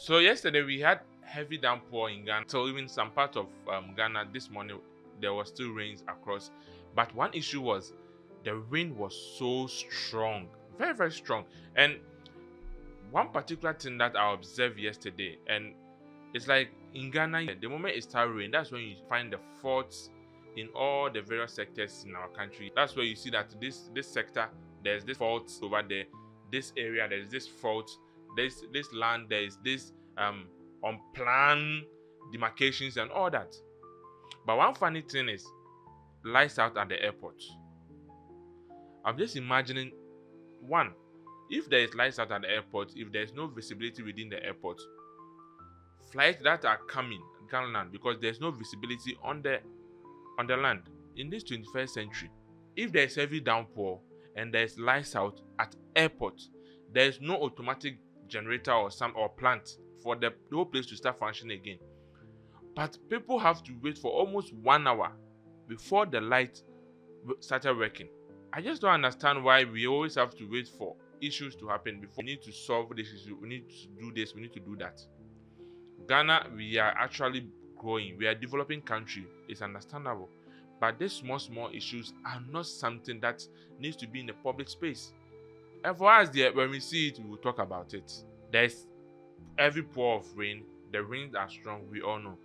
So yesterday we had heavy downpour in Ghana. So even some part of Ghana this morning there was still rains across. But one issue was the wind was so strong, very very strong. And one particular thing that I observed yesterday, and it's like in Ghana, the moment it starts raining, that's when you find the faults in all the various sectors in our country. That's where you see that this sector, there's this fault over there, this area, there's this fault, this land, there's this unplanned demarcations and all that. But one funny thing is lights out at the airport. I'm just imagining one, if there is lights out at the airport, if there's no visibility within the airport, flights that are coming can land because there's no visibility on the land. In this 21st century, if there's heavy downpour and there's lights out at airport, there's no automatic generator or plant for the whole place to start functioning again. But people have to wait for almost 1 hour before the light started working. I just don't understand why we always have to wait for issues to happen before we need to solve this issue. We need to do this, we need to do that. Ghana, we are actually growing. We are a developing country. It's understandable. But these small issues are not something that needs to be in the public space. And for us, when we see it, we will talk about it. There's every pour of rain. The winds are strong, we all know.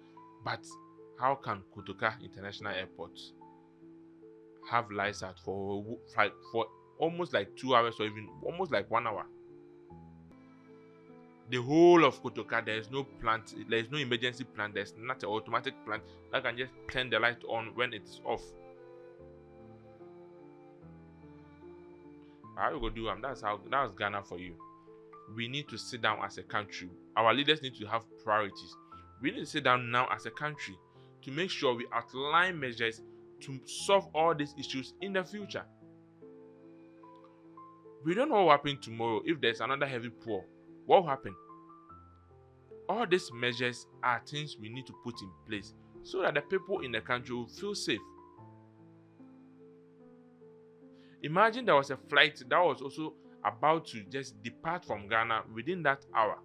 But how can Kotoka International Airport have lights out for almost like 2 hours or even almost like 1 hour? The whole of Kotoka, there is no plant, there is no emergency plant, there's not an automatic plant that can just turn the light on when it's off. How you go do that's Ghana for you. We need to sit down as a country. Our leaders need to have priorities. We need to sit down now as a country to make sure we outline measures to solve all these issues in the future. We don't know what will happen tomorrow. If there's another heavy pour, what will happen? All these measures are things we need to put in place so that the people in the country will feel safe. Imagine there was a flight that was also about to just depart from Ghana within that hour.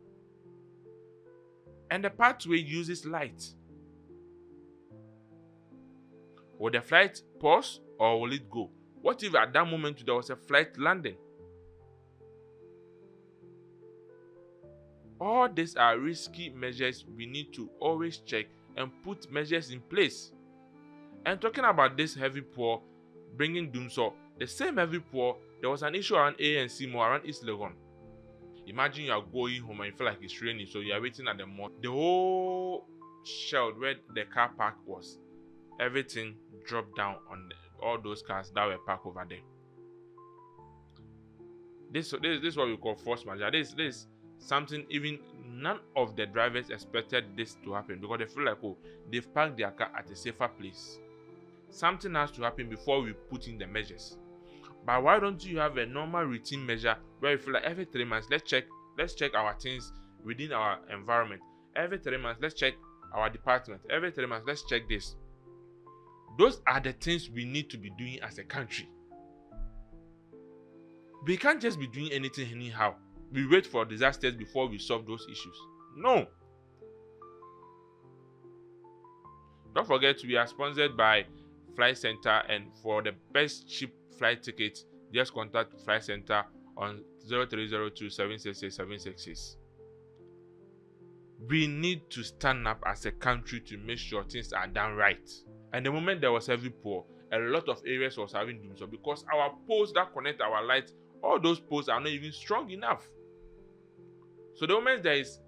And the pathway uses light. Will the flight pause or will it go? What if at that moment there was a flight landing? All these are risky measures we need to always check and put measures in place. And talking about this heavy pour bringing doomsday, the same heavy pour, there was an issue around ANC Mall, around East Legon. Imagine you are going home and you feel like it's raining, so you are waiting at the mall. The whole shelf where the car park was, everything dropped down on all those cars that were parked over there. This is what we call force majeure. This something even none of the drivers expected this to happen because they feel like, oh, they've parked their car at a safer place. Something has to happen before we put in the measures. But why don't you have a normal routine measure where you feel like every 3 months, let's check our things within our environment. Every 3 months, let's check our department. Every 3 months, let's check this. Those are the things we need to be doing as a country. We can't just be doing anything anyhow. We wait for disasters before we solve those issues. No. Don't forget, we are sponsored by Flight Center, and for the best cheap flight tickets, just contact Flight Center on 0302 766 766. We need to stand up as a country to make sure things are done right. And the moment there was heavy pour, a lot of areas was having doom, so because our poles that connect our lights, all those poles are not even strong enough. So the moment there is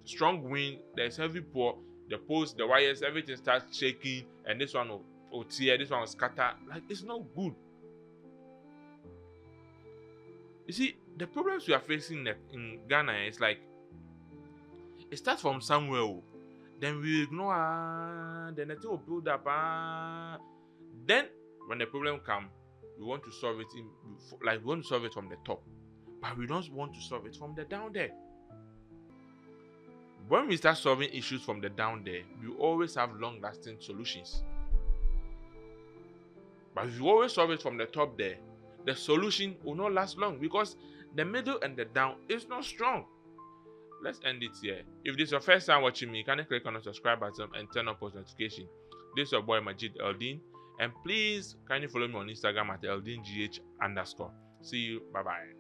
strong wind, there is heavy pour, the poles, the wires, everything starts shaking, and this one will tear, this one will scatter. Like, it's not good. You see, the problems we are facing in Ghana is like, it starts from somewhere, then we ignore, then the thing will build up, then when the problem comes, we want to solve it we want to solve it from the top, but we don't want to solve it from the down there. When we start solving issues from the down there, we always have long-lasting solutions. But if you always solve it from the top there, the solution will not last long because the middle and the down is not strong. let's end it here. If this is your first time watching me, kindly click on the subscribe button and turn on post notification. This is your boy Majid Eldin, and please kindly follow me on Instagram at eldingh_. See you. Bye bye.